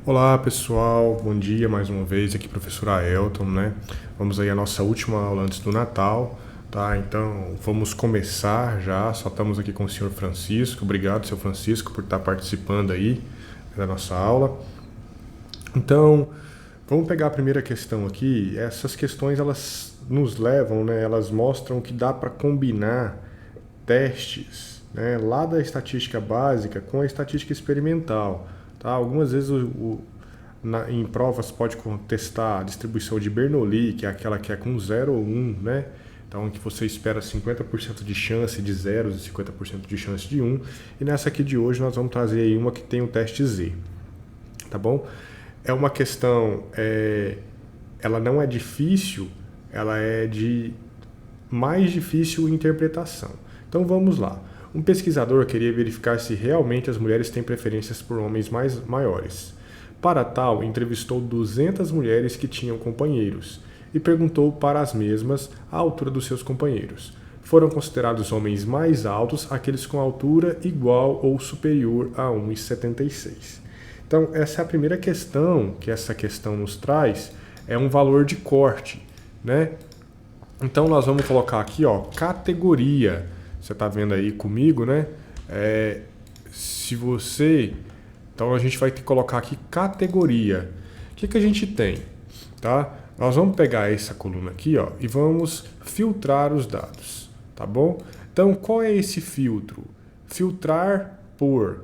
Olá pessoal, bom dia mais uma vez, aqui professor Aelton, né? Vamos aí à nossa última aula antes do Natal, tá? Então vamos começar já, só estamos aqui com o senhor Francisco, obrigado senhor Francisco por estar participando aí da nossa aula. Então, vamos pegar a primeira questão aqui, essas questões elas nos levam, né? Elas mostram que dá para combinar testes, né? Lá da estatística básica com a estatística experimental. Tá? Algumas vezes em provas pode testar a distribuição de Bernoulli, que é aquela que é com 0 ou 1, né? Então, que você espera 50% de chance de zeros e 50% de chance de 1. E nessa aqui de hoje nós vamos trazer aí uma que tem o teste Z. Tá bom? É uma questão, ela não é difícil, ela é de mais difícil interpretação. Então vamos lá. Um pesquisador queria verificar se realmente as mulheres têm preferências por homens maiores. Para tal, entrevistou 200 mulheres que tinham companheiros e perguntou para as mesmas a altura dos seus companheiros. Foram considerados homens mais altos aqueles com altura igual ou superior a 1,76. Então, essa é a primeira questão que essa questão nos traz, é um valor de corte, né? Então, nós vamos colocar aqui, ó, categoria. Você está vendo aí comigo, né? Então a gente vai ter que colocar aqui categoria. O que a gente tem? Tá? Nós vamos pegar essa coluna aqui, ó, e vamos filtrar os dados, tá bom? Então qual é esse filtro? Filtrar por,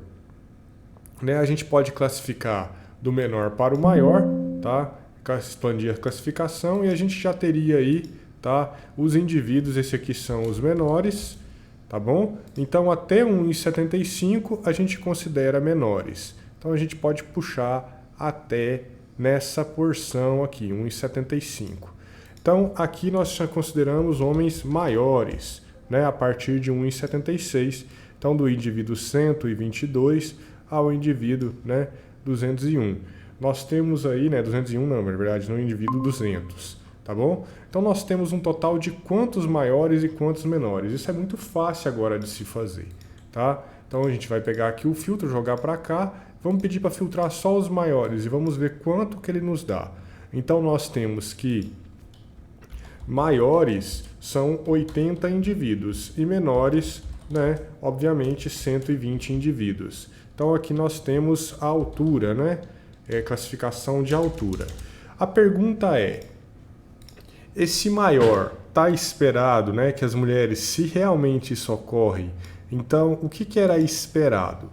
né? A gente pode classificar do menor para o maior, tá? Expandir a classificação e a gente já teria aí, tá? Os indivíduos, esse aqui são os menores. Tá bom? Então, até 1,75 a gente considera menores. Então, a gente pode puxar até nessa porção aqui, 1,75. Então, aqui nós já consideramos homens maiores, né? A partir de 1,76. Então, do indivíduo 122 ao indivíduo, né, 201. Nós temos aí, né, 201 não, na verdade, no indivíduo 200. Tá bom? Então nós temos um total de quantos maiores e quantos menores. Isso é muito fácil agora de se fazer, tá? Então a gente vai pegar aqui o filtro, jogar para cá, vamos pedir para filtrar só os maiores e vamos ver quanto que ele nos dá. Então nós temos que maiores são 80 indivíduos e menores, né, obviamente 120 indivíduos. Então aqui nós temos a altura, né? Classificação de altura. A pergunta é: esse maior está esperado, né, que as mulheres, se realmente isso ocorre, então o que era esperado?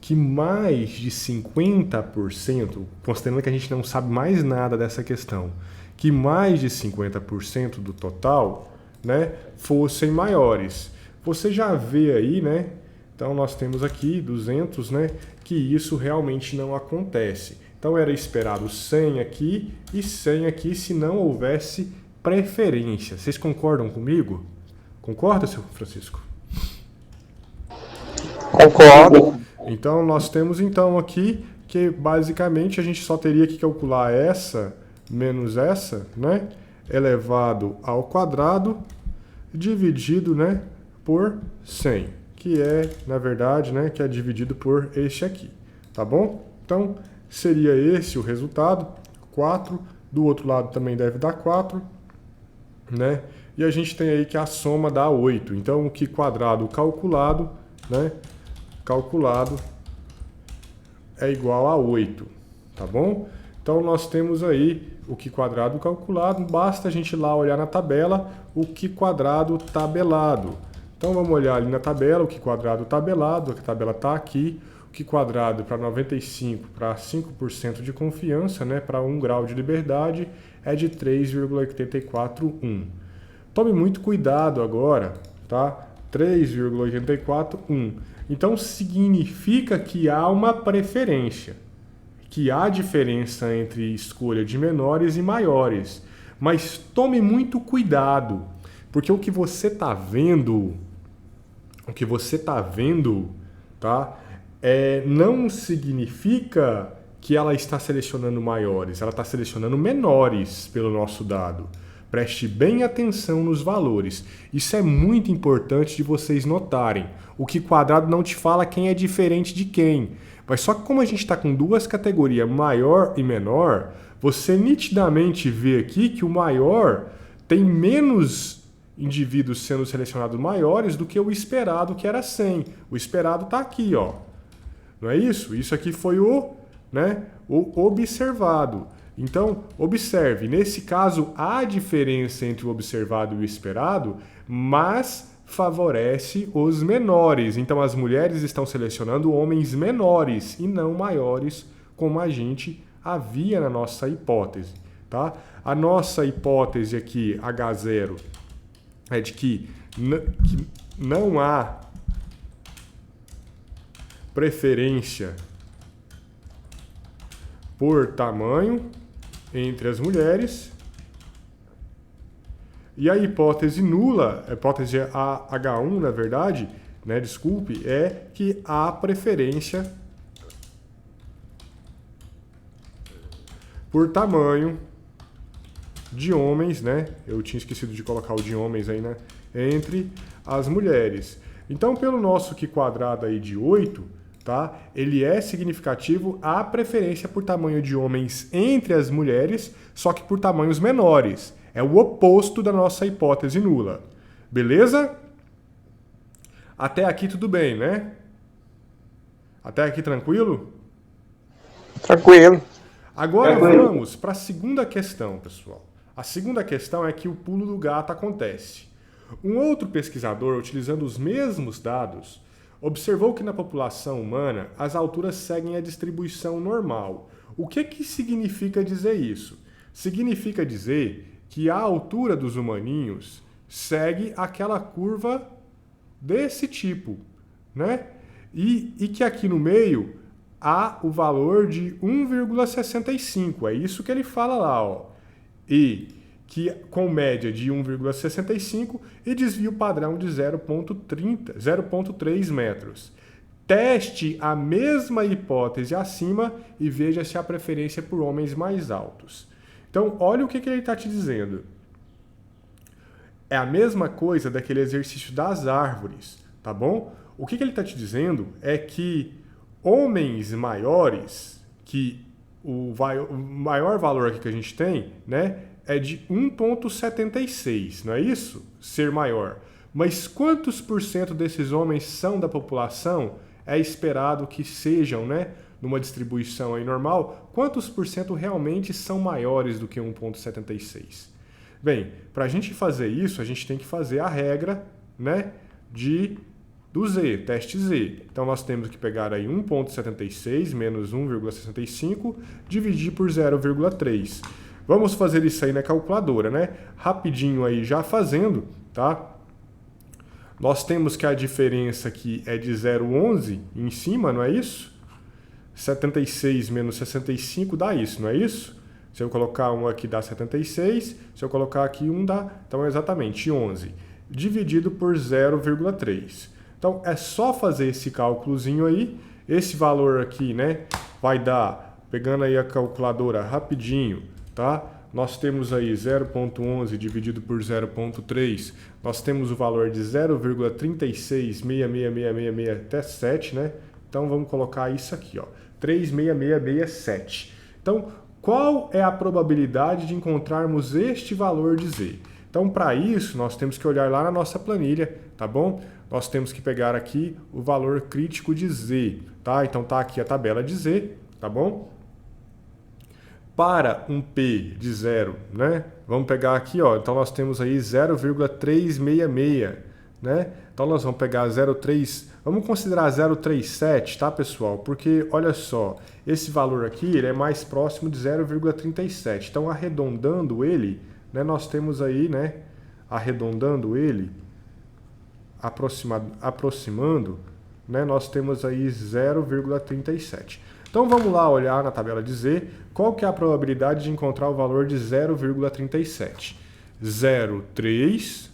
Que mais de 50%, considerando que a gente não sabe mais nada dessa questão, que mais de 50% do total, né, fossem maiores. Você já vê aí, né? Então nós temos aqui 200, né, que isso realmente não acontece. Então era esperado 100 aqui e 100 aqui se não houvesse preferência. Vocês concordam comigo? Concorda, senhor Francisco? Concordo. Então nós temos então aqui que basicamente a gente só teria que calcular essa menos essa, né, elevado ao quadrado dividido, né, por 100, que é, na verdade, né, que é dividido por este aqui, tá bom? Então seria esse o resultado, 4, do outro lado também deve dar 4, né? E a gente tem aí que a soma dá 8. Então o que quadrado calculado, né, calculado é igual a 8, tá bom? Então nós temos aí o que quadrado calculado, basta a gente ir lá olhar na tabela o que quadrado tabelado. Então vamos olhar ali na tabela o que quadrado tabelado, a tabela está aqui. Que quadrado para 95 para 5% de confiança, né, para 1 grau de liberdade, é de 3,841. Tome muito cuidado agora, tá? 3,841. Então significa que há uma preferência, que há diferença entre escolha de menores e maiores. Mas tome muito cuidado, porque o que você está vendo, tá? Não significa que ela está selecionando maiores, ela está selecionando menores pelo nosso dado. Preste bem atenção nos valores. Isso é muito importante de vocês notarem. O que quadrado não te fala quem é diferente de quem, Mas só que como a gente está com duas categorias, maior e menor, você nitidamente vê aqui que o maior tem menos indivíduos sendo selecionados maiores do que o esperado, que era 100. O esperado está aqui, ó. Não é isso? Isso aqui foi o observado. Então, observe, nesse caso, há diferença entre o observado e o esperado, mas favorece os menores. Então, as mulheres estão selecionando homens menores e não maiores, como a gente havia na nossa hipótese. Tá? A nossa hipótese aqui, H0, é de que não há preferência por tamanho entre as mulheres. E a hipótese nula, a hipótese H1, na verdade, né, desculpe, é que há preferência por tamanho de homens, né? Eu tinha esquecido de colocar o de homens aí, né? Entre as mulheres. Então, pelo nosso Q quadrado aí de 8, tá? Ele é significativo a preferência por tamanho de homens entre as mulheres, só que por tamanhos menores. É o oposto da nossa hipótese nula. Beleza? Até aqui tudo bem, né? Até aqui tranquilo? Tranquilo. Agora vamos para a segunda questão, pessoal. A segunda questão é que o pulo do gato acontece. Um outro pesquisador, utilizando os mesmos dados, observou que na população humana as alturas seguem a distribuição normal. O que significa dizer isso? Significa dizer que a altura dos humaninhos segue aquela curva desse tipo, né? E que aqui no meio há o valor de 1,65. É isso que ele fala lá, ó. E que com média de 1,65 e desvio padrão de 0,3 metros. Teste a mesma hipótese acima e veja se há preferência por homens mais altos. Então, olha o que ele está te dizendo. É a mesma coisa daquele exercício das árvores, tá bom? O que ele está te dizendo é que homens maiores, que o maior valor aqui que a gente tem, né, é de 1,76, não é isso? Ser maior. Mas quantos por cento desses homens são da população? É esperado que sejam, né, numa distribuição aí normal, quantos por cento realmente são maiores do que 1,76? Bem, para a gente fazer isso, a gente tem que fazer a regra, né, do Z, teste Z. Então, nós temos que pegar aí 1,76 menos 1,65, dividir por 0,3. Vamos fazer isso aí na calculadora, né? Rapidinho aí já fazendo, tá? Nós temos que a diferença aqui é de 0,11 em cima, não é isso? 76 menos 65 dá isso, não é isso? Se eu colocar 1 aqui dá 76, se eu colocar aqui 1 dá, então é exatamente 11, dividido por 0,3. Então é só fazer esse cálculozinho aí, esse valor aqui, né, vai dar, pegando aí a calculadora rapidinho, tá? Nós temos aí 0,11 dividido por 0,3, nós temos o valor de 0,3666666 até 7, né? Então vamos colocar isso aqui, ó, 36667. Então, qual é a probabilidade de encontrarmos este valor de Z? Então, para isso, nós temos que olhar lá na nossa planilha, tá bom? Nós temos que pegar aqui o valor crítico de Z, tá? Então, tá aqui a tabela de Z, tá bom? Para um P de 0, né? Vamos pegar aqui, ó. Então, nós temos aí 0,366, né? Então, nós vamos pegar 0,3... Vamos considerar 0,37, tá, pessoal? Porque, olha só, esse valor aqui ele é mais próximo de 0,37. Então, arredondando ele, né, nós temos aí, né, arredondando ele, aproximando, né, nós temos aí 0,37. Então, vamos lá olhar na tabela de Z, qual que é a probabilidade de encontrar o valor de 0,37. 0,3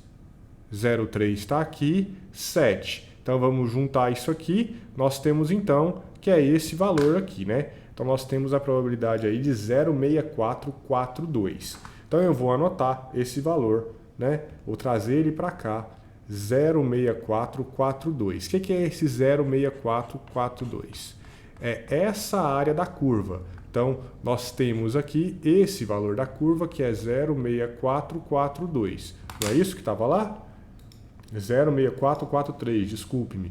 está aqui, 7. Então, vamos juntar isso aqui. Nós temos, então, que é esse valor aqui, né? Então, nós temos a probabilidade aí de 0,6442. Então, eu vou anotar esse valor, né? Vou trazer ele para cá, 0,6442. O que é esse 0,6442? é essa área da curva. Então, nós temos aqui esse valor da curva, que é 0,6442. Não é isso que estava lá? 0,6443, desculpe-me.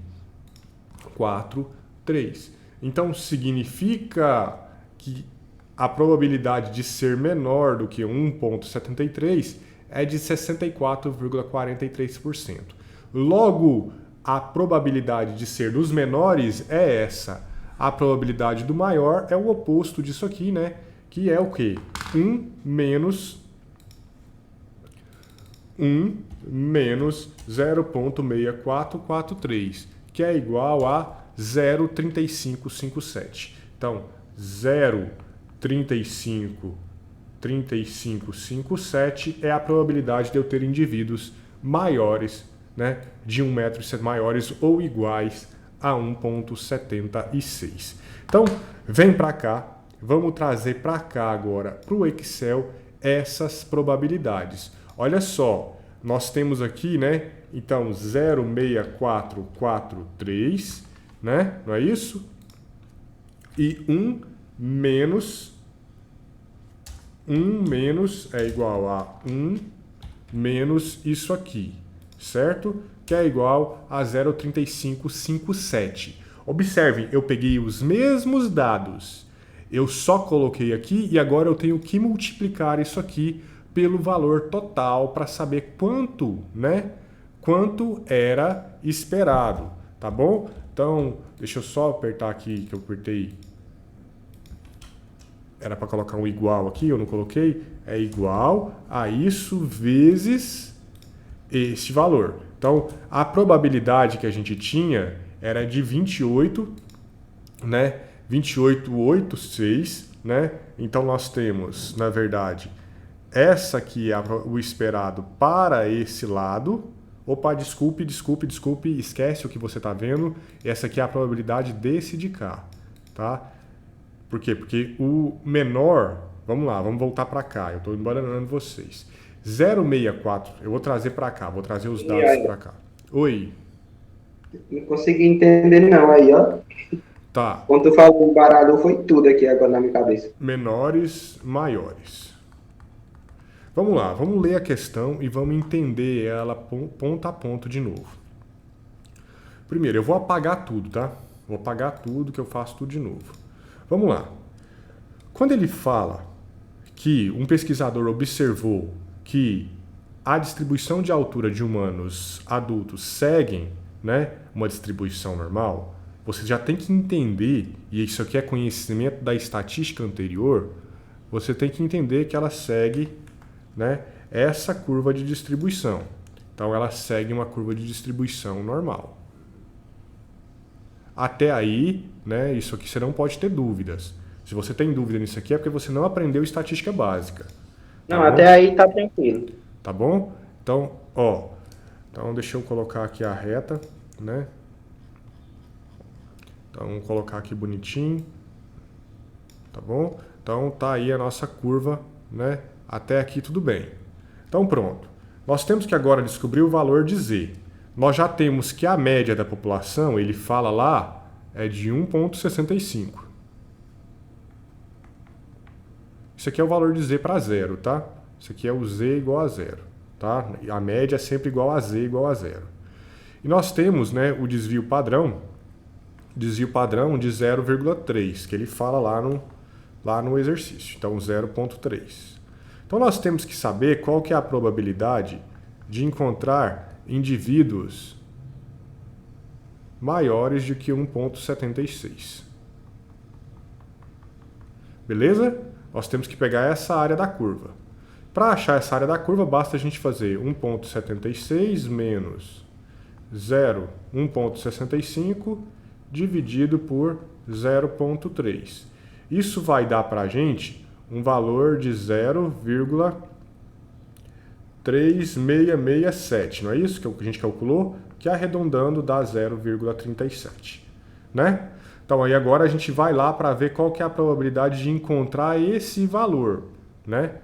43. Então, significa que a probabilidade de ser menor do que 1,73 é de 64,43%. Logo, a probabilidade de ser dos menores é essa. A probabilidade do maior é o oposto disso aqui, né? Que é o quê? 1 menos 0,6443, que é igual a 0,3557. Então, 0,3557 é a probabilidade de eu ter indivíduos maiores, né, de 1 metro maiores ou iguais a 1,76. Então, vem para cá, vamos trazer para cá agora para o Excel essas probabilidades. Olha só, nós temos aqui, né, então 0,6443, né, não é isso? E 1 menos é igual a 1 menos isso aqui, certo? Que é igual a 0,3557. Observem, eu peguei os mesmos dados, eu só coloquei aqui e agora eu tenho que multiplicar isso aqui pelo valor total para saber quanto, né? Quanto era esperado, tá bom? Então, deixa eu só apertar aqui, que eu apertei. Era para colocar um igual aqui, eu não coloquei. É igual a isso vezes esse valor. Então, a probabilidade que a gente tinha era de 28, né? 28,86, né? Então, nós temos, na verdade, essa aqui é o esperado para esse lado. Opa, desculpe, esquece o que você está vendo. Essa aqui é a probabilidade desse de cá, tá? Por quê? Porque o menor, vamos lá, vamos voltar para cá, eu estou embananando vocês. 0,64, eu vou trazer para cá, vou trazer os dados para cá. Oi. Não consegui entender não, aí ó. Tá. Quando tu falou baralho, foi tudo aqui agora na minha cabeça. Menores, maiores. Vamos lá, vamos ler a questão e vamos entender ela ponto a ponto de novo. Primeiro, eu vou apagar tudo, tá? Vou apagar tudo, que eu faço tudo de novo. Vamos lá. Quando ele fala que um pesquisador observou que a distribuição de altura de humanos adultos seguem, né, uma distribuição normal, você já tem que entender, e isso aqui é conhecimento da estatística anterior, você tem que entender que ela segue, né, essa curva de distribuição. Então, ela segue uma curva de distribuição normal. Até aí, né, isso aqui você não pode ter dúvidas. Se você tem dúvida nisso aqui é porque você não aprendeu estatística básica. Tá não, bom? Até aí tá tranquilo. Tá bom? Então, ó, então deixa eu colocar aqui a reta, né? Então, vamos colocar aqui bonitinho. Tá bom? Então, tá aí a nossa curva, né? Até aqui tudo bem. Então, pronto. Nós temos que agora descobrir o valor de Z. Nós já temos que a média da população, ele fala lá, é de 1,65. Isso aqui é o valor de Z para zero, tá? Isso aqui é o Z igual a zero, tá? A média é sempre igual a Z igual a zero. E nós temos, né, o desvio padrão de 0,3, que ele fala lá no exercício. Então, 0,3. Então, nós temos que saber qual que é a probabilidade de encontrar indivíduos maiores do que 1,76. Beleza? Nós temos que pegar essa área da curva. Para achar essa área da curva, basta a gente fazer 1,76 menos 1,65 dividido por 0,3. Isso vai dar para a gente um valor de 0,3667. Não é isso que a gente calculou? Que arredondando dá 0,37. Né? Então, aí agora a gente vai lá para ver qual que é a probabilidade de encontrar esse valor, né?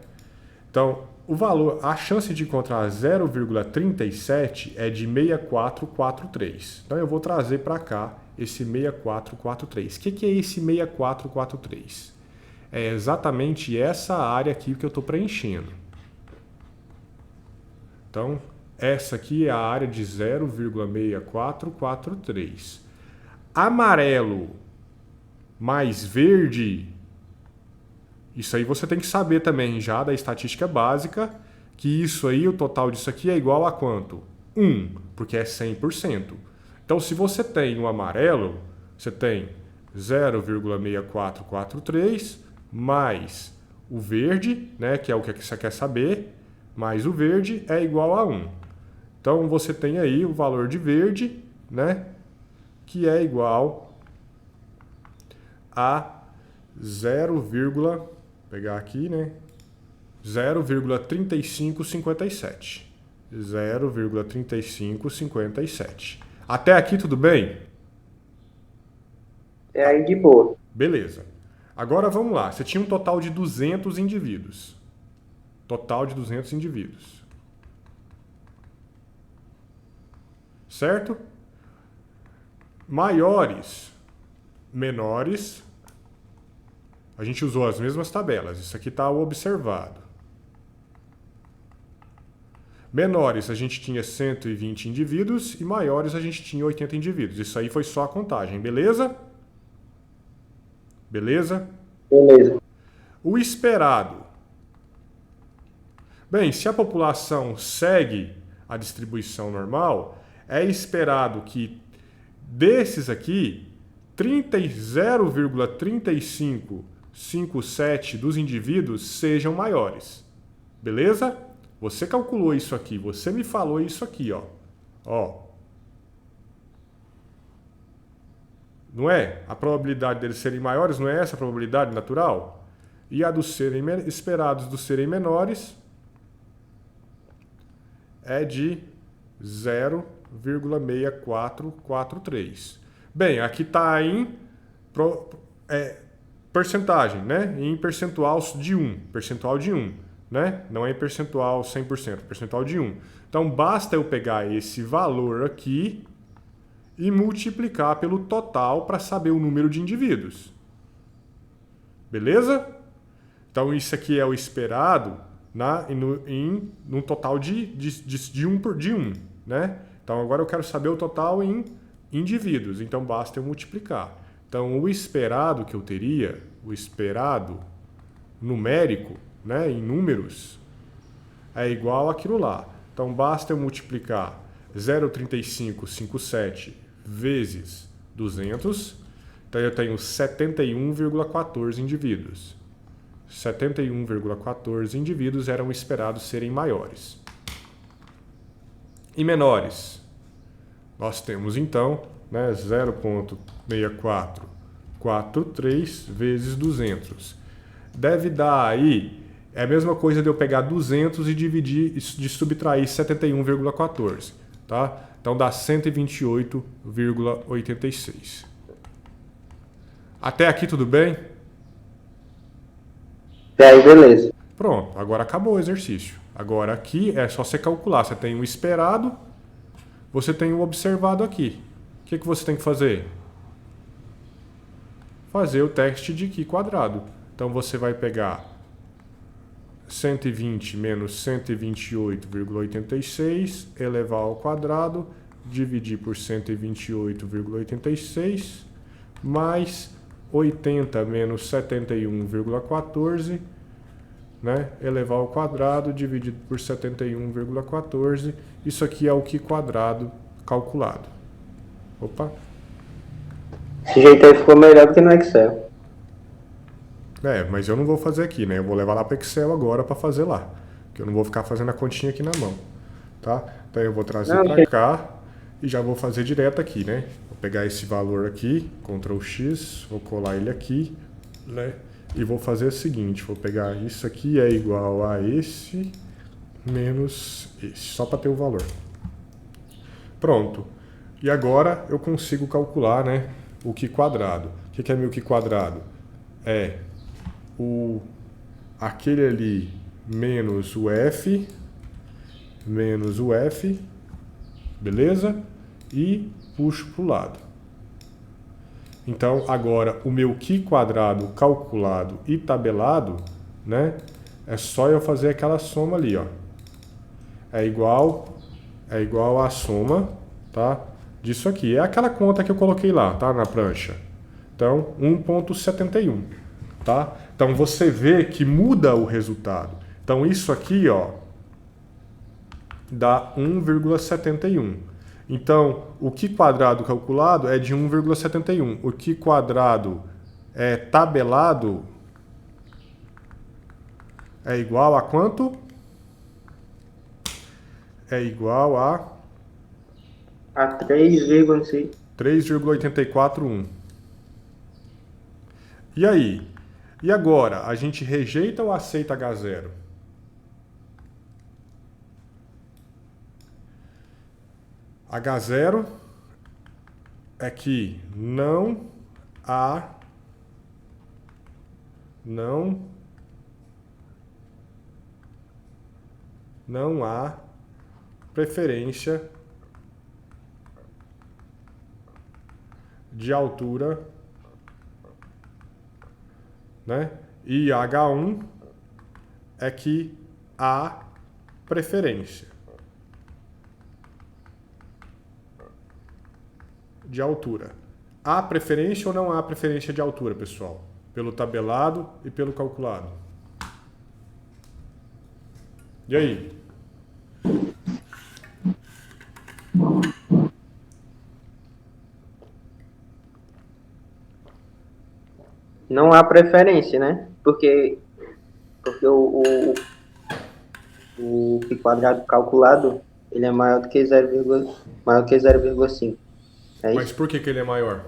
Então, o valor, a chance de encontrar 0,37 é de 6443. Então, eu vou trazer para cá esse 6443. O que é esse 6443? É exatamente essa área aqui que eu estou preenchendo. Então, essa aqui é a área de 0,6443. Amarelo mais verde, isso aí você tem que saber também já da estatística básica, que isso aí, o total disso aqui é igual a quanto? 1, porque é 100%. Então, se você tem o amarelo, você tem 0,6443 mais o verde, né, que é o que você quer saber, mais o verde é igual a 1. Então, você tem aí o valor de verde, né, que é igual a 0, pegar aqui, né, 0,3557. 0,3557. Até aqui tudo bem? É aí de boa. Beleza. Agora vamos lá. Você tinha um total de 200 indivíduos. Total de 200 indivíduos. Certo? Maiores, menores. A gente usou as mesmas tabelas. Isso aqui está o observado. Menores a gente tinha 120 indivíduos e maiores a gente tinha 80 indivíduos. Isso aí foi só a contagem, beleza? Beleza? Beleza. O esperado. Bem, se a população segue a distribuição normal, é esperado que desses aqui, 0,3557 dos indivíduos sejam maiores. Beleza? Você calculou isso aqui, você me falou isso aqui, ó. Ó. Não é? A probabilidade deles serem maiores, não é essa a probabilidade natural? E a dos serem esperados dos serem menores é de 0,6443. Bem, aqui está em percentagem, né? Em percentual de 1. Percentual de 1. Né? Não é em percentual 100%, percentual de 1. Então, basta eu pegar esse valor aqui e multiplicar pelo total para saber o número de indivíduos. Beleza? Então, isso aqui é o esperado num total de 1 por 1. Né? Então, agora eu quero saber o total em indivíduos. Então, basta eu multiplicar. Então, o esperado que eu teria, o esperado numérico, né, em números, é igual àquilo lá. Então, basta eu multiplicar 0,3557 vezes 200. Então, eu tenho 71,14 indivíduos. 71,14 indivíduos eram esperados serem maiores. E menores? Nós temos, então, né, 0,6443 vezes 200. Deve dar aí... É a mesma coisa de eu pegar 200 e dividir, de subtrair 71,14, tá? Então dá 128,86. Até aqui tudo bem? E aí, beleza. Pronto, agora acabou o exercício. Agora aqui é só você calcular. Você tem o esperado, você tem o observado aqui. O que você tem que fazer? Fazer o teste de Qi quadrado. Então você vai pegar 120 menos 128,86 elevar ao quadrado, dividir por 128,86, mais 80 menos 71,14, né, elevar ao quadrado, dividido por 71,14. Isso aqui é o Qi quadrado calculado. Opa! Esse jeito aí ficou melhor do que no Excel. Mas eu não vou fazer aqui, né? Eu vou levar lá para Excel agora para fazer lá. Porque eu não vou ficar fazendo a continha aqui na mão, tá? Então eu vou trazer para cá e já vou fazer direto aqui, né? Vou pegar esse valor aqui, Ctrl X, vou colar ele aqui, né? E vou fazer o seguinte, vou pegar isso aqui é igual a esse menos esse, só para ter o valor. Pronto. E agora eu consigo calcular, né, o Qi quadrado. O que é meu Qi quadrado? É aquele ali menos o F, beleza? E puxo para o lado. Então, agora, o meu Q quadrado calculado e tabelado, né? É só eu fazer aquela soma ali, ó. É igual a soma, tá? Disso aqui. É aquela conta que eu coloquei lá, tá? Na prancha. Então, 1,71, tá? Então, você vê que muda o resultado. Então, isso aqui, ó, dá 1,71. Então, o Q quadrado calculado é de 1,71. O Q quadrado tabelado é igual a quanto? É igual A 3,6. 3,841. E aí? E agora? A gente rejeita ou aceita H0? H0 é que não há preferência de altura, né? E H1 é que há preferência de altura. Há preferência ou não há preferência de altura, pessoal? Pelo tabelado e pelo calculado. E aí? Não há preferência, né? Porque o pi quadrado calculado, ele é maior do que 0,5. É Mas isso? por que ele é maior?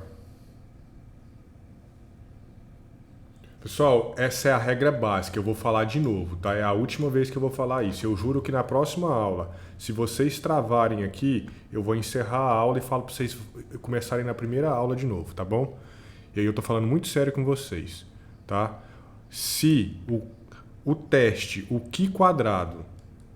Pessoal, essa é a regra básica, eu vou falar de novo, tá? É a última vez que eu vou falar isso. Eu juro que na próxima aula, se vocês travarem aqui, eu vou encerrar a aula e falo para vocês começarem na primeira aula de novo, tá bom? E aí eu tô falando muito sério com vocês, tá? Se o teste, o Q quadrado,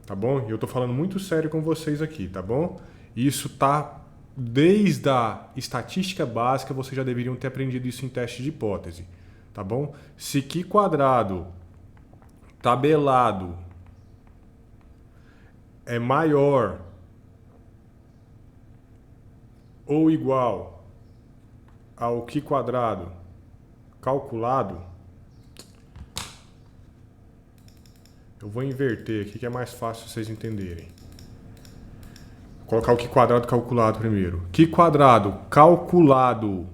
tá bom? Eu tô falando muito sério com vocês aqui, tá bom? Isso tá desde a estatística básica, vocês já deveriam ter aprendido isso em teste de hipótese, tá bom? Se Q quadrado tabelado é maior ou igual ao Q quadrado calculado, eu vou inverter aqui que é mais fácil vocês entenderem. Vou colocar o Q quadrado calculado primeiro. Q quadrado calculado,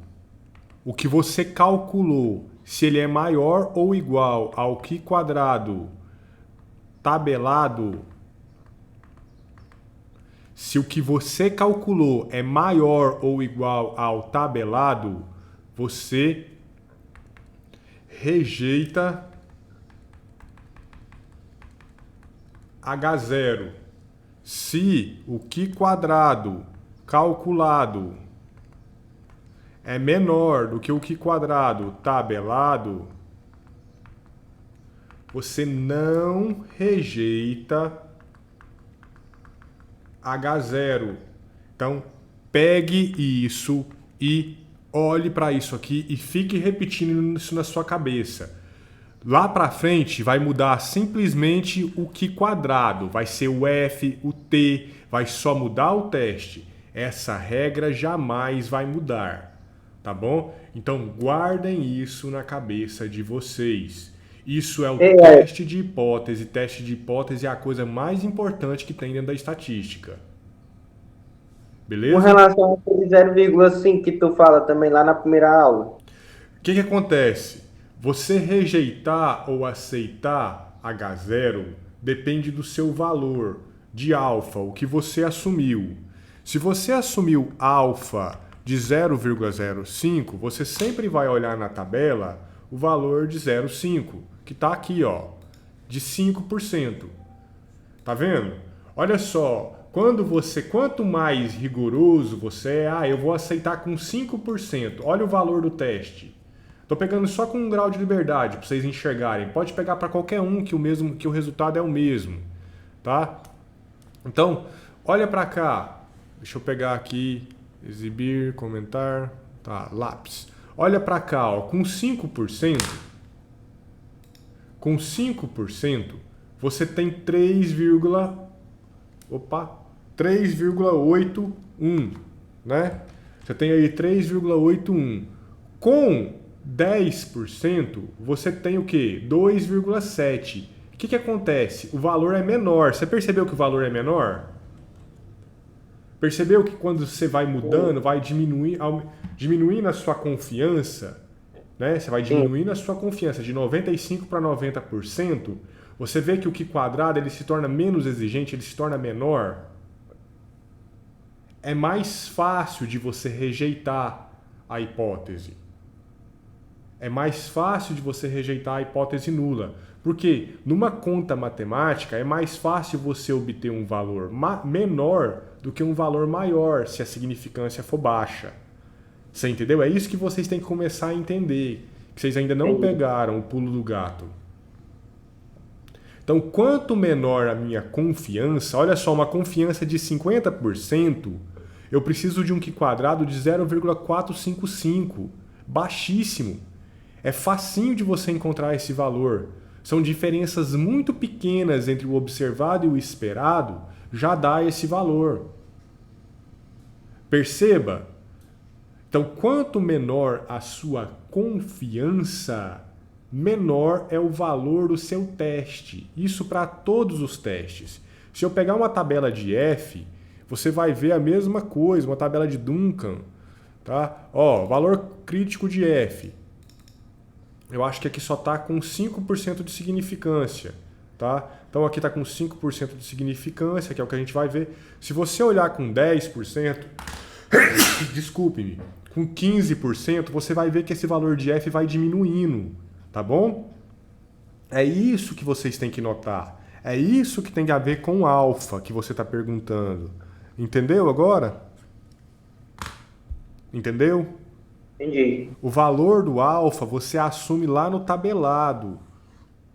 o que você calculou, se ele é maior ou igual ao Q quadrado tabelado, se o que você calculou é maior ou igual ao tabelado, você rejeita H0. Se o Q quadrado calculado é menor do que o Q quadrado tabelado, você não rejeita H0. Então, pegue isso e olhe para isso aqui e fique repetindo isso na sua cabeça. Lá para frente vai mudar simplesmente o Q quadrado, vai ser o F, o T, vai só mudar o teste. Essa regra jamais vai mudar, tá bom? Então guardem isso na cabeça de vocês. Isso é o teste de hipótese. Teste de hipótese é a coisa mais importante que tem dentro da estatística. Beleza? Com relação a 0,5 que tu fala também lá na primeira aula. O que acontece? Você rejeitar ou aceitar H0 depende do seu valor de alfa, o que você assumiu. Se você assumiu alfa de 0,05, você sempre vai olhar na tabela o valor de 0,5, que está aqui, ó, de 5%. Tá vendo? Olha só, quanto mais rigoroso você é, eu vou aceitar com 5%. Olha o valor do teste. Tô pegando só com um grau de liberdade para vocês enxergarem. Pode pegar para qualquer um que o resultado é o mesmo, tá? Então, olha para cá. Deixa eu pegar aqui, exibir, comentar, tá, lápis. Olha para cá, ó, com 5%, você tem 3,81, né? Você tem aí 3,81. Com 10%, você tem o quê? 2,7. O que acontece? O valor é menor. Você percebeu que o valor é menor? Percebeu que quando você vai mudando, vai diminuindo a sua confiança, né? Você vai diminuindo a sua confiança de 95% para 90%. Você vê que o Q quadrado ele se torna menos exigente, ele se torna menor. É mais fácil de você rejeitar a hipótese. É mais fácil de você rejeitar a hipótese nula. Porque numa conta matemática é mais fácil você obter um valor menor do que um valor maior se a significância for baixa. Você entendeu? É isso que vocês têm que começar a entender. Que vocês ainda não pegaram o pulo do gato. Então, quanto menor a minha confiança, olha só, uma confiança de 50%, eu preciso de um Q quadrado de 0,455. Baixíssimo. É facinho de você encontrar esse valor. São diferenças muito pequenas entre o observado e o esperado, já dá esse valor. Perceba? Então, quanto menor a sua confiança, menor é o valor do seu teste. Isso para todos os testes. Se eu pegar uma tabela de F, você vai ver a mesma coisa, uma tabela de Duncan. Tá? Ó, valor crítico de F. Eu acho que aqui só está com 5% de significância. Tá? Então aqui está com 5% de significância, que é o que a gente vai ver. Se você olhar com 10%, desculpe-me, com 15%, você vai ver que esse valor de F vai diminuindo. Tá bom? É isso que vocês têm que notar. É isso que tem a ver com alfa que você está perguntando. Entendeu agora? Entendeu? Entendi. O valor do alfa você assume lá no tabelado,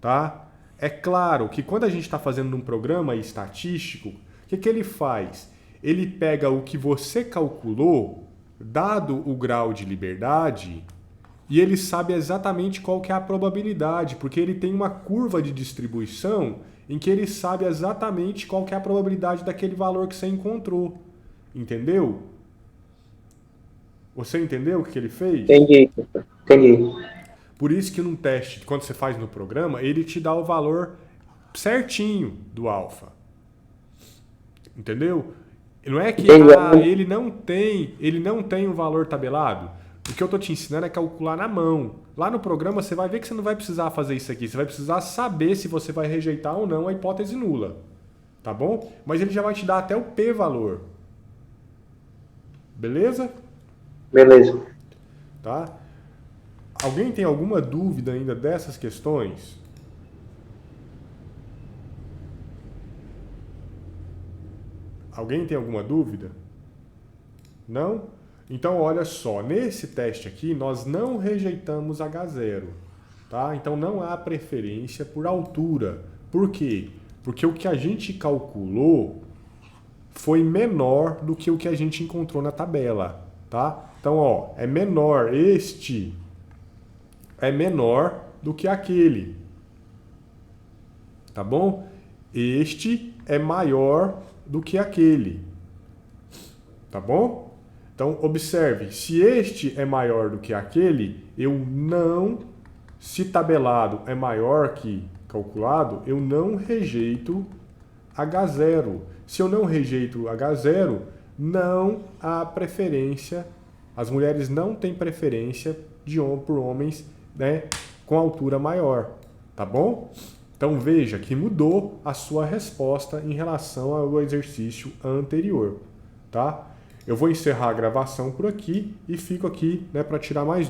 tá? É claro que quando a gente está fazendo um programa estatístico, o que ele faz? Ele pega o que você calculou, dado o grau de liberdade, e ele sabe exatamente qual que é a probabilidade, porque ele tem uma curva de distribuição em que ele sabe exatamente qual que é a probabilidade daquele valor que você encontrou. Entendeu? Você entendeu o que ele fez? Entendi. Por isso que num teste, quando você faz no programa, ele te dá o valor certinho do alfa. Entendeu? Não é que ele não tem um valor tabelado. O que eu estou te ensinando é calcular na mão. Lá no programa você vai ver que você não vai precisar fazer isso aqui. Você vai precisar saber se você vai rejeitar ou não a hipótese nula. Tá bom? Mas ele já vai te dar até o p-valor. Beleza? Beleza. Tá? Alguém tem alguma dúvida ainda dessas questões? Alguém tem alguma dúvida? Não? Então, olha só, nesse teste aqui, nós não rejeitamos H0, tá? Então, não há preferência por altura. Por quê? Porque o que a gente calculou foi menor do que o que a gente encontrou na tabela, tá? Então, ó, é menor, este é menor do que aquele, tá bom? Este é maior do que aquele, tá bom? Então, observe, se este é maior do que aquele, se tabelado é maior que calculado, eu não rejeito H0. Se eu não rejeito H0, não há preferência, as mulheres não têm preferência por homens, né, com altura maior, tá bom? Então veja que mudou a sua resposta em relação ao exercício anterior, tá? Eu vou encerrar a gravação por aqui e fico aqui, né, para tirar mais